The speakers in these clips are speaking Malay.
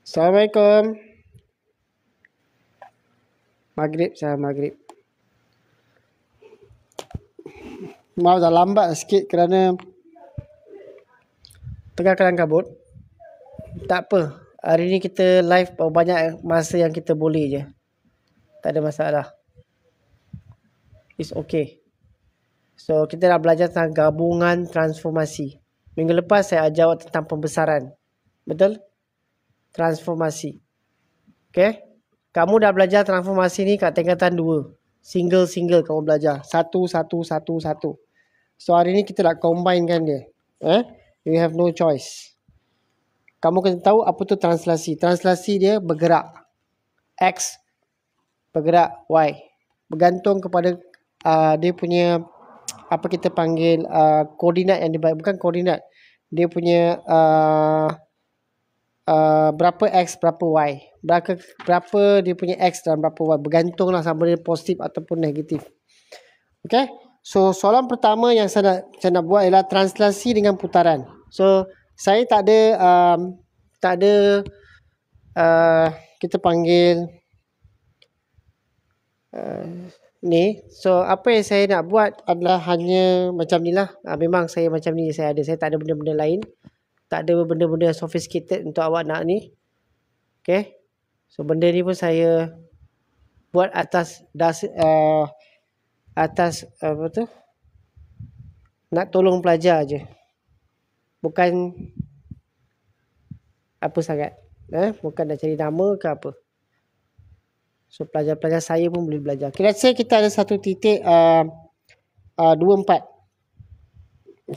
Assalamualaikum. Maghrib, saya maghrib. Maaf dah lambat sikit kerana tengah kelam kabut. Tak apa. Hari ni kita live banyak masa yang kita boleh je. Tak ada masalah. It's okay. So, kita nak belajar tentang gabungan transformasi. Minggu lepas saya ajar awak tentang pembesaran. Betul? Transformasi. Okay? Kamu dah belajar transformasi ni kat tingkatan 2. Single-single kamu belajar. Satu. So, hari ni kita nak combinekan dia. You have no choice. Kamu kena tahu apa tu translasi. Translasi dia bergerak. X bergerak Y. Bergantung kepada dia punya apa kita panggil koordinat yang dibaik. Bukan koordinat. Dia punya berapa X, berapa Y. Berapa dia punya X dan berapa Y. Bergantunglah sama dia positif ataupun negatif. Okay. So, soalan pertama yang saya nak buat ialah translasi dengan putaran. So, saya tak ada kita panggil ni. So, apa yang saya nak buat adalah hanya macam ni lah. Memang saya macam ni saya ada. Saya tak ada benda-benda lain. Tak ada benda-benda sophisticated untuk awak nak ni. Okay. So, benda ni pun saya buat atas apa tu? Nak tolong pelajar je. Bukan apa sangat. Bukan nak cari nama ke apa. So, pelajar-pelajar saya pun boleh belajar. Okay, let's say kita ada satu titik 24.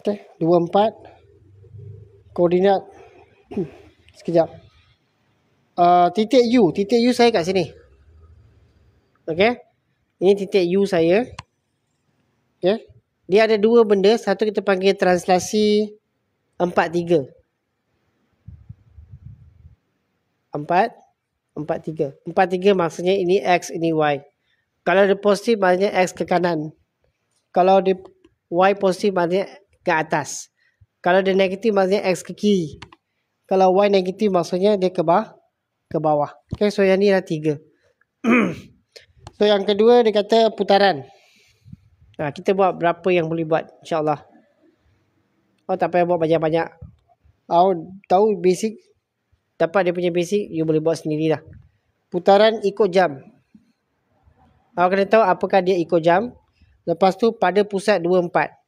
Okay, 24. Koordinat. Sekejap. Titik U. Titik U saya kat sini. Okay. Ini titik U saya. Okay. Dia ada dua benda. Satu kita panggil translasi 4-3. 4-3 maksudnya ini X, ini Y. Kalau dia positif maksudnya X ke kanan. Kalau dia Y positif maksudnya ke atas. Kalau dia negatif maksudnya X ke kiri. Kalau Y negatif maksudnya dia ke bawah. Okay, so yang ni dah 3. So yang kedua dia kata putaran. Kita buat berapa yang boleh buat, insyaAllah. Tak payah buat banyak-banyak. Tahu basic. Dapat dia punya basic, you boleh buat sendirilah. Putaran ikut jam. Awak kena tahu apakah dia ikut jam. Lepas tu pada pusat 24.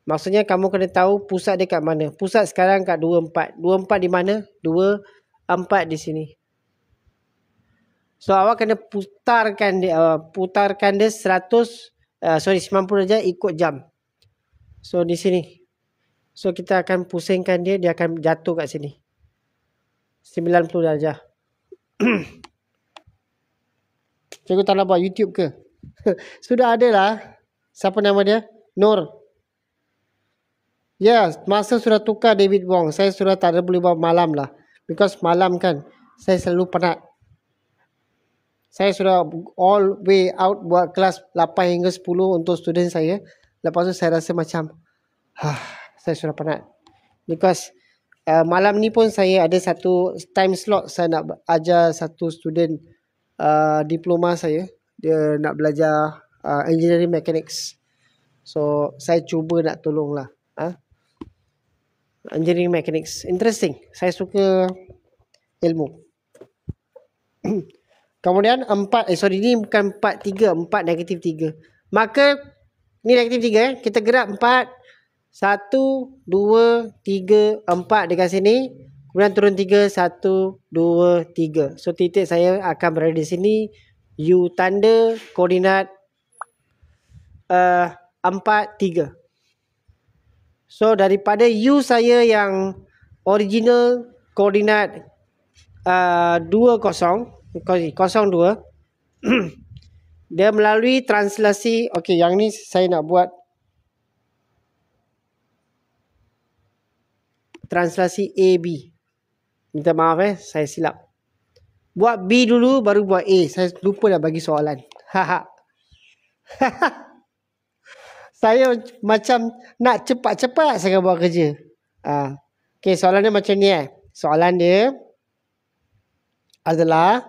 Maksudnya kamu kena tahu pusat dia kat mana. Pusat sekarang kat 24. 24 di mana? 24 di sini. So awak kena putarkan dia 90 darjah ikut jam. So di sini. So kita akan pusingkan dia akan jatuh kat sini. 90 darjah. Cikgu tak nak buat YouTube ke? Sudah ada lah. Siapa nama dia? Nur. Ya, masa sudah tukar David Wong. Saya sudah tak ada boleh buat malam lah. Because malam kan, saya selalu penat. Saya sudah all way out buat kelas 8 hingga 10 untuk student saya. Lepas tu saya rasa macam, saya sudah penat. Because malam ni pun saya ada satu time slot. Saya nak ajar satu student diploma saya. Dia nak belajar engineering mechanics. So, saya cuba nak tolong lah. Engineering mechanics. Interesting. Saya suka ilmu. Kemudian 4, ni bukan 4-3, 4 negatif 3. Maka, ni negatif 3 kita gerak 4, 1, 2, 3, 4 dekat sini. Kemudian turun 3, 1, 2, 3. So, titik saya akan berada di sini. U tanda, koordinat 4, 3. So, daripada U saya yang original koordinat 02 dia melalui translasi. Okey, yang ni saya nak buat translasi AB. Minta maaf saya silap. Buat B dulu baru buat A. Saya lupa dah bagi soalan. Saya macam nak cepat-cepat saya buat kerja. Okey, soalan dia macam ni Soalan dia adalah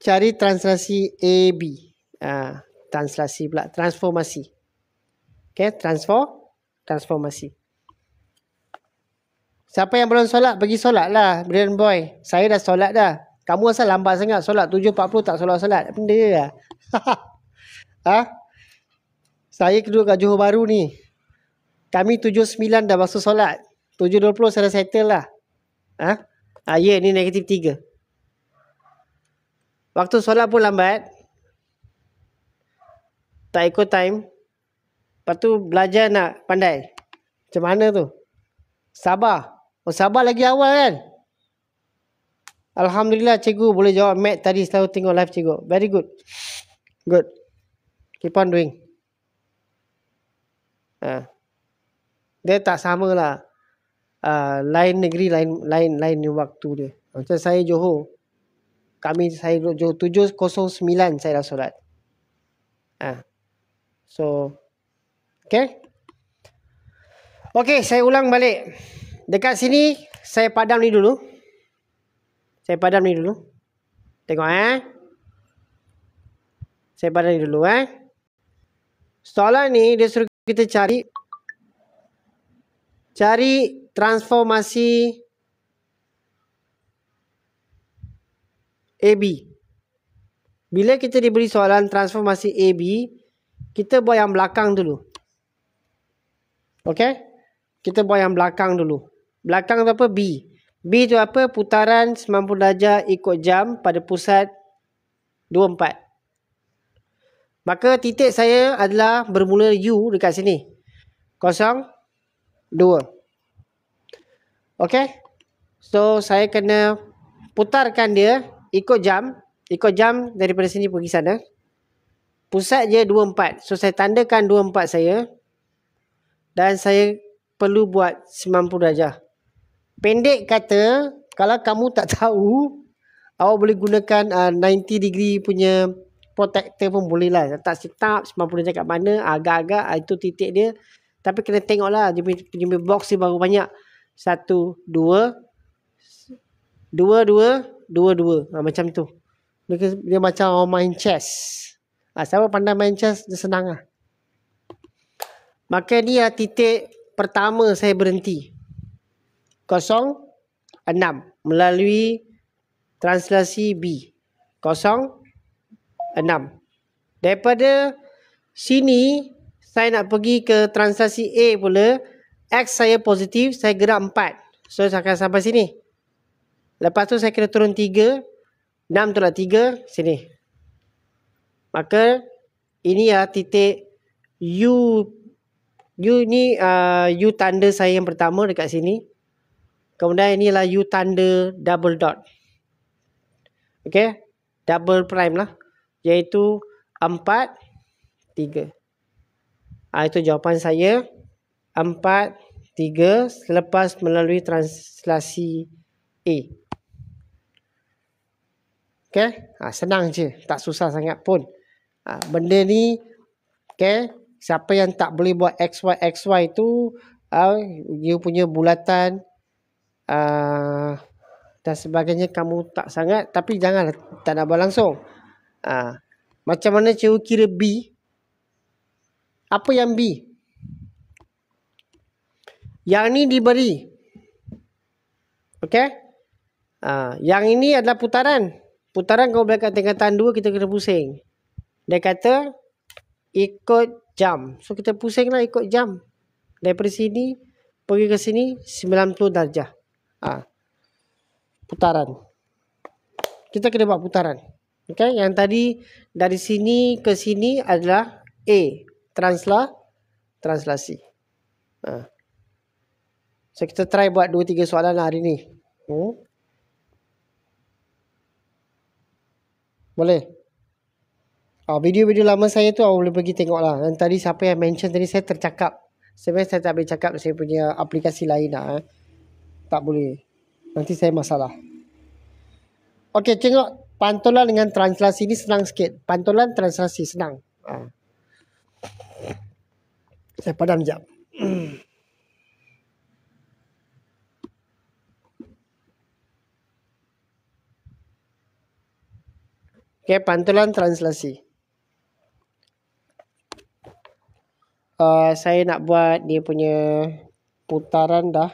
cari translasi AB. Translasi pula, transformasi. Okay, transformasi. Siapa yang belum solat, pergi solat lah. Brian Boy, saya dah solat dah. Kamu asal lambat sangat solat, 7.40 tak solat-solat. Benda je lah. Saya duduk kat Johor Bahru ni. Kami 7.9 dah masuk solat. 7.20 saya dah settle lah. Ya, ni -3. Waktu solat pun lambat. Tak ikut time. Lepas tu belajar nak pandai. Macam mana tu? Sabar. Sabar lagi awal kan? Alhamdulillah cikgu boleh jawab Matt tadi selalu tengok live cikgu. Very good. Good. Keep on doing. Dia tak sama lah. Lain negeri, lain waktu dia. Macam saya Johor. Saya Johor 7.09 saya dah solat. So, okay. Okay, saya ulang balik. Dekat sini, saya padam ni dulu. Tengok Saya padam ni dulu Soalan ni, dia suruh kita cari transformasi AB. Bila kita diberi soalan transformasi AB, kita buat yang belakang dulu. Okay? Kita buat yang belakang dulu. Belakang tu apa? B. B tu apa? Putaran 90 darjah ikut jam pada pusat 24. Maka titik saya adalah bermula U dekat sini. 0, 2. Okay? So, saya kena putarkan dia ikut jam. Ikut jam daripada sini pergi sana. Pusat je 24. So, saya tandakan 24 saya. Dan saya perlu buat 90 darjah. Pendek kata, kalau kamu tak tahu, awak boleh gunakan 90 degree punya protector pun boleh lah. Letak setap 90 darjah kat mana, agak-agak itu titik dia. Tapi kena tengok lah, dia punya box dia baru banyak. 1, 2, 2, 2, 2, 2. Macam tu. Dia macam orang main chess. Siapa pandai main chess, dia senang lah. Maka ni titik pertama saya berhenti. 0, 6. Melalui translasi B. 0, 6. Daripada sini, saya nak pergi ke translasi A pula. X saya positif, saya gerak 4. So, saya akan sampai sini. Lepas tu, saya kena turun 3. 6 tolak 3, sini. Maka, ini titik U. U ni U tanda saya yang pertama dekat sini. Kemudian inilah U tanda double dot. Okay. Double prime lah. Iaitu 4, 3. Itu jawapan saya. 4, 3 selepas melalui translasi A. Okay. Senang je. Tak susah sangat pun. Benda ni. Okay. Siapa yang tak boleh buat XY tu, you punya bulatan dan sebagainya kamu tak sangat. Tapi janganlah tak nak buat langsung. Macam mana cikgu kira B? Apa yang B? Yang ni diberi. Okay? Yang ini adalah putaran. Putaran kalau berdekat tingkatan 2, kita kena pusing. Dia kata ikut jam. So kita pusing lah ikut jam. Daripada sini pergi ke sini 90 darjah. Putaran. Kita kena buat putaran. Okay? Yang tadi dari sini ke sini adalah A. Translasi. So kita try buat 2-3 soalan lah hari ni. Boleh? Video-video lama saya tu awak boleh pergi tengok lah. Dan tadi siapa yang mention tadi saya tercakap. Sebenarnya saya tak boleh cakap saya punya aplikasi lain lah. Tak boleh. Nanti saya masalah. Okey, tengok pantulan dengan translasi ni senang sikit. Pantulan translasi senang. Saya padam jap. Okay, pantulan translasi. Saya nak buat dia punya putaran dah.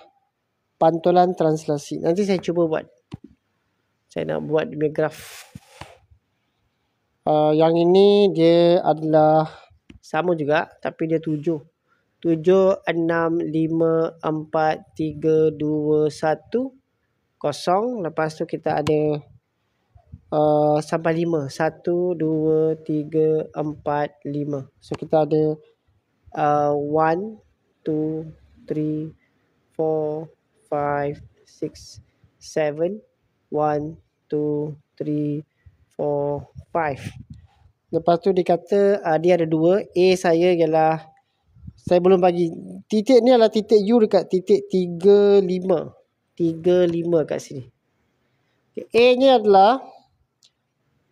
Pantulan translasi. Nanti saya cuba buat. Saya nak buat dia graf. Yang ini dia adalah sama juga, tapi dia 7. 7, 6, 5, 4, 3, 2, 1, kosong. Lepas tu kita ada sampai 5. 1, 2, 3, 4, 5. So kita ada 1, 2, 3, 4, 5, 6, 7. 1, 2, 3, 4, 5. Lepas tu dia kata dia ada 2. A saya ialah, saya belum bagi. Titik ni adalah titik U dekat titik 35. 35 kat sini. Okay. A ni adalah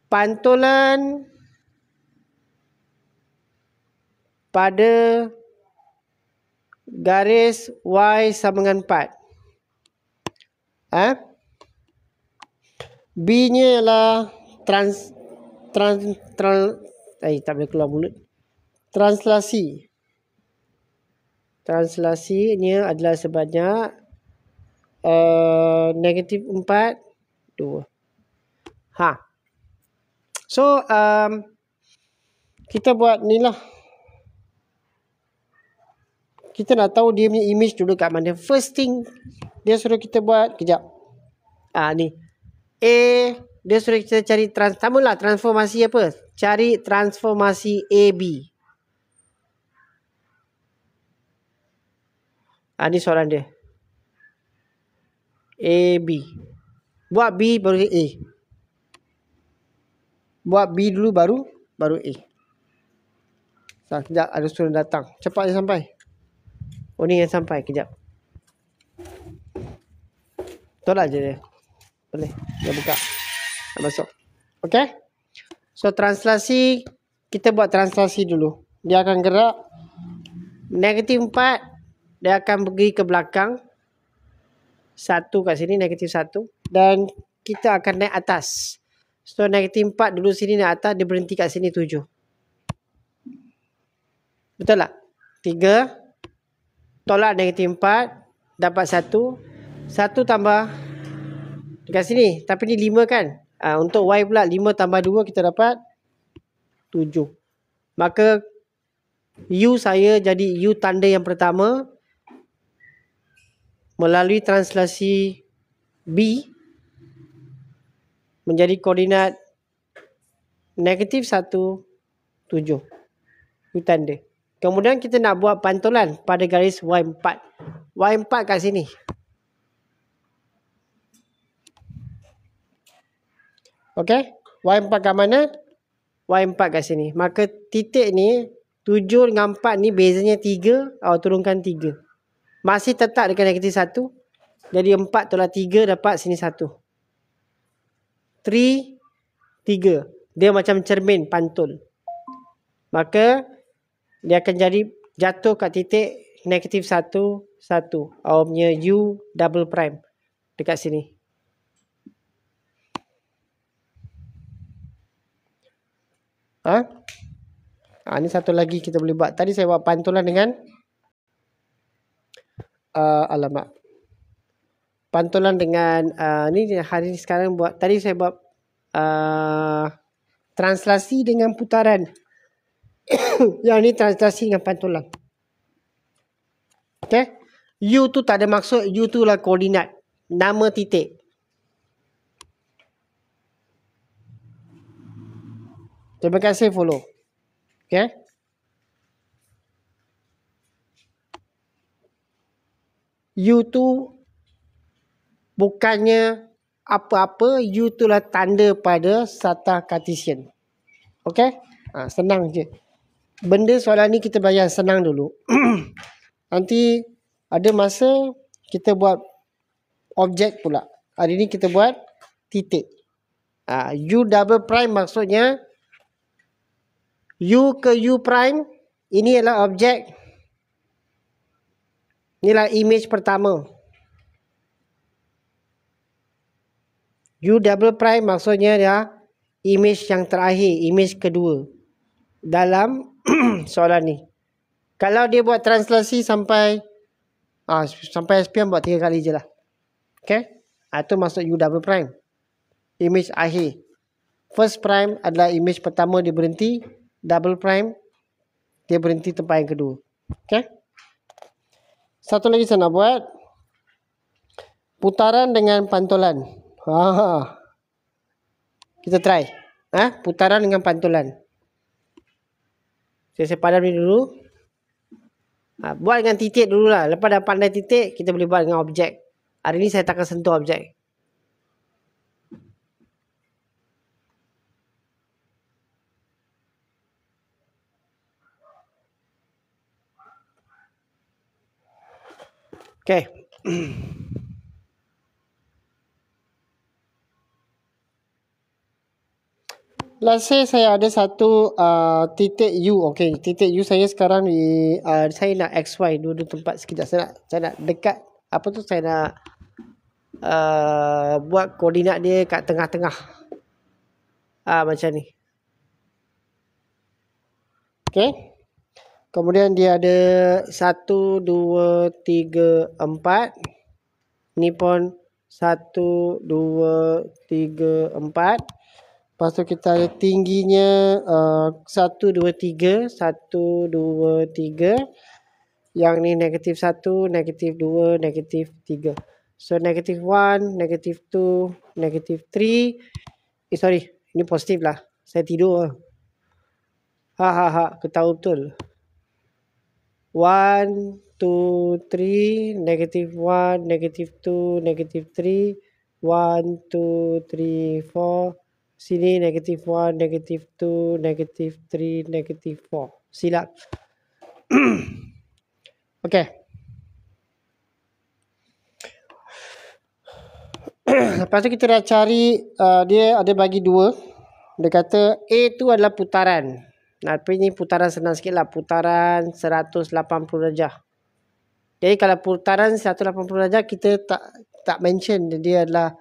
pantulan pada garis Y sama dengan 4. B ni adalah tak boleh keluar mulut. Translasi. Translasinya adalah sebanyak negatif 4, 2. So, kita buat ni lah. Kita nak tahu dia punya image dulu kat mana. First thing, dia suruh kita buat, kejap. Ni. A, dia suruh kita cari, samalah transformasi apa? Cari transformasi AB. Ni soalan dia. AB. Buat B baru A. Buat B dulu baru A. Kejap, ada student datang. Cepat dia sampai. Ni yang sampai. Kejap. Tolak je dia. Boleh. Dia buka. Dia masuk. Okay. So, translasi. Kita buat translasi dulu. Dia akan gerak. Negatif 4. Dia akan pergi ke belakang. 1 kat sini. Negatif 1. Dan kita akan naik atas. So, negatif 4 dulu sini naik atas. Dia berhenti kat sini 7. Betul tak? 3. Tolak negatif 4. Dapat 1. 1 tambah dekat sini. Tapi ni 5 kan? Untuk Y pula 5 tambah 2 kita dapat 7. Maka U saya jadi U tanda yang pertama. Melalui translasi B. Menjadi koordinat negatif 1, 7. U tanda. Kemudian kita nak buat pantulan pada garis Y4. Y4 kat sini. Okey. Y4 kat mana? Y4 kat sini. Maka titik ni 7 dengan 4 ni bezanya 3. Turunkan 3. Masih tetap dekat negatif 1. Jadi 4 tolak 3 dapat sini 1. 3. Dia macam cermin pantul. Maka dia akan jadi jatuh kat titik negatif 1, 1. Punya U double prime. Dekat sini. Ni satu lagi kita boleh buat. Tadi saya buat pantulan dengan alamak. Pantulan dengan ni hari ni sekarang buat. Tadi saya buat translasi dengan putaran. Yang ni translasi dengan pantulan. Okay. U tu tak ada maksud. U tu lah koordinat. Nama titik. Terima kasih follow. Okay. U tu bukannya apa-apa. U tu lah tanda pada sata Cartesian. Okay. Senang je. Benda soalan ni kita bayar senang dulu. Nanti ada masa kita buat objek pula. Hari ni kita buat titik. U double prime maksudnya U ke U prime. Ini adalah objek. Inilah image pertama. U double prime maksudnya dia image yang terakhir, image kedua dalam soalan ni. Kalau dia buat translasi sampai SPM buat 3 kali je lah. Okay. Itu maksud U double prime. Image akhir. First prime adalah image pertama dia berhenti. Double prime dia berhenti tempat yang kedua. Okay. Satu lagi saya nak buat. Putaran dengan pantulan. Kita try. Putaran dengan pantulan. Saya padam ni dulu. Buat dengan titik dulu lah. Lepas dah pandai titik, kita boleh buat dengan objek. Hari ni saya takkan sentuh objek. Okay. Let's say saya ada satu titik U. Okay, titik U saya sekarang di saya nak XY dua tempat sekejap. Saya nak dekat saya nak buat koordinat dia kat tengah-tengah. Macam ni. Okay. Kemudian dia ada 1, 2, 3, 4. Ni pun 1, 2, 3, 4. Lepas tu kita ada tingginya 1, 2, 3. 1, 2, 3. Yang ni negatif 1, negatif 2, negatif 3. So negatif 1, negatif 2, negatif 3. Sorry. Ini positif lah. Saya tidur. Ketahu betul. 1, 2, 3, negative 1, negative 2, negative 3, 1, 2, 3, 4. Sini negative 1, negative 2, negative 3, negative 4. Silap. Okay. Lepas tu kita dah cari, dia ada bagi 2. Dia kata A tu adalah putaran. Tapi ni putaran senang sikit lah. Putaran 180 darjah. Jadi kalau putaran 180 darjah, kita tak mention dia adalah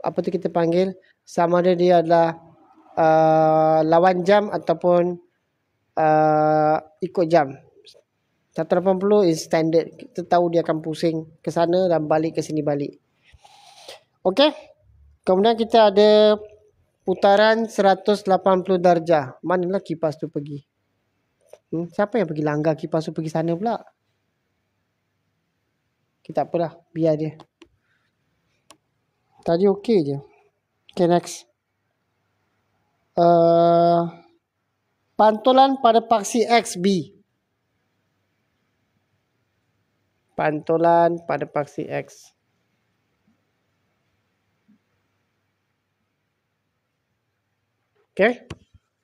kita panggil, sama ada dia adalah lawan jam ataupun ikut jam. 180 is standard. Kita tahu dia akan pusing ke sana dan balik ke sini balik. Okay. Kemudian kita ada putaran 180 darjah. Manalah kipas tu pergi? Siapa yang pergi langgar kipas tu pergi sana pula? Kita apalah. Biar dia. Tadi okey je. Okay, next. Pantulan pada paksi X, B. Pantulan pada paksi X. Okay.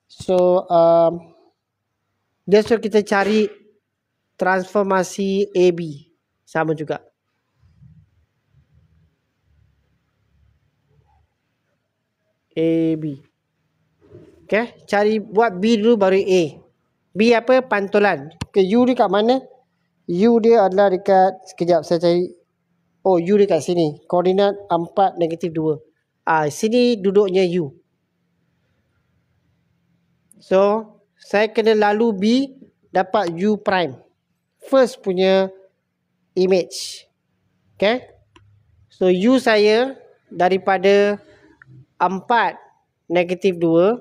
So, dia suruh kita cari transformasi AB. Sama juga. AB. Okay. Cari buat B dulu baru A. B apa? Pantulan. Okay. U dia kat mana? U dia adalah dekat. Sekejap saya cari. Oh, U dekat sini. Koordinat 4, negatif 2. Sini duduknya U. So, saya kena lalu B, dapat U prime. First punya image. Okay. So, U saya daripada 4, negatif 2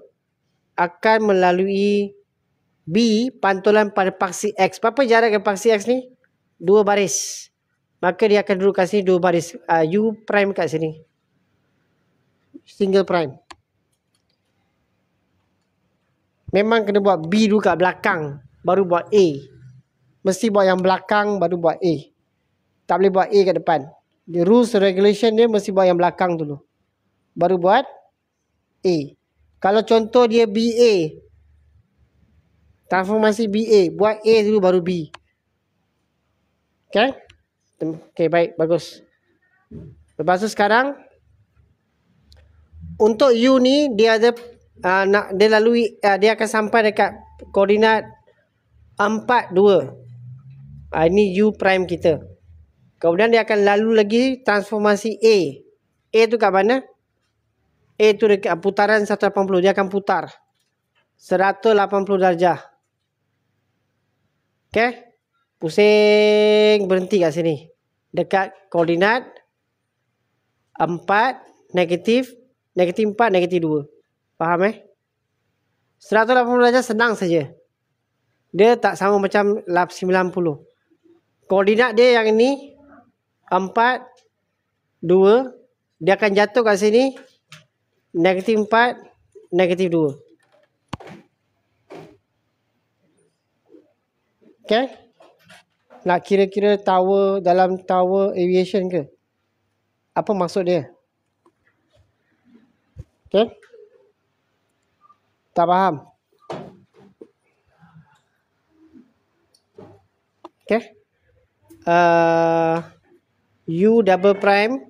akan melalui B, pantulan pada paksi X. Berapa jarak ke paksi X ni? 2 baris. Maka dia akan duduk kat sini 2 baris. U prime kat sini. Single prime. Memang kena buat B dulu kat belakang. Baru buat A. Mesti buat yang belakang baru buat A. Tak boleh buat A kat depan. The rules and regulation dia mesti buat yang belakang dulu. Baru buat A. Kalau contoh dia BA. Transformasi BA. Buat A dulu baru B. Okay. Okay, baik. Bagus. Lepas tu sekarang. Untuk U ni dia ada. Dia lalui. Dia akan sampai dekat koordinat 4, 2. Ini U prime kita. Kemudian dia akan lalu lagi transformasi A. A tu kat mana? A tu dekat putaran 180, dia akan putar 180 darjah. Okay, pusing, berhenti kat sini. Dekat koordinat 4, negatif 4, negatif 2. Faham 180 darjah senang saja. Dia tak sama macam 90. Koordinat dia yang ini 4, 2. Dia akan jatuh kat sini negatif 4, negatif 2. Okay, nak kira-kira tower dalam tower aviation ke? Apa maksud dia? Okay, tak faham? Okay, U double prime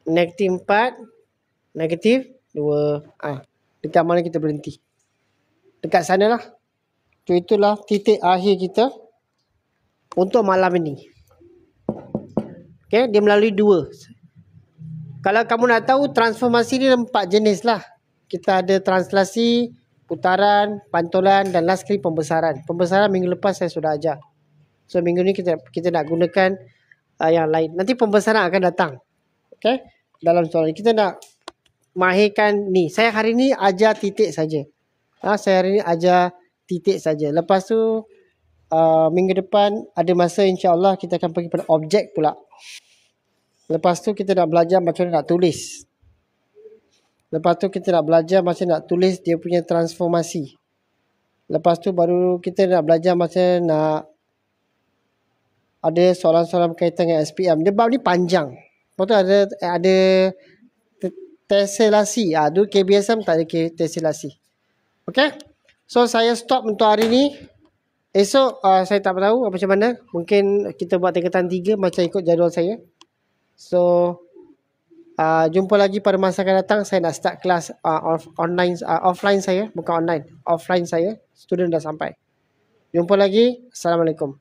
negatif 4, negatif 2. Dekat mana kita berhenti? Dekat sana lah. Itulah titik akhir kita untuk malam ini. Okay, dia melalui 2. Kalau kamu nak tahu, transformasi ni 4 jenis lah. Kita ada translasi, putaran, pantulan dan last kali pembesaran. Pembesaran minggu lepas saya sudah ajar. So minggu ni kita nak gunakan yang lain. Nanti pembesaran akan datang. Okay, dalam soalan kita nak mahirkan ni. Saya hari ni ajar titik saja. Saya hari ni ajar titik saja. Lepas tu minggu depan ada masa insya-Allah kita akan pergi pada objek pula. Lepas tu kita nak belajar macam mana nak tulis. Lepas tu kita nak belajar macam nak tulis dia punya transformasi. Lepas tu baru kita nak belajar macam nak ada soalan-soalan berkaitan dengan SPM. Dia bab ni panjang. Lepas tu ada tesilasi. Dulu KBSM tak ada tesilasi. Okay. So saya stop untuk hari ni. Esok saya tak tahu macam mana. Mungkin kita buat tingkatan 3 macam ikut jadual saya. So jumpa lagi pada masa akan datang. Saya nak start kelas offline saya. Bukan online. Offline saya. Student dah sampai. Jumpa lagi. Assalamualaikum.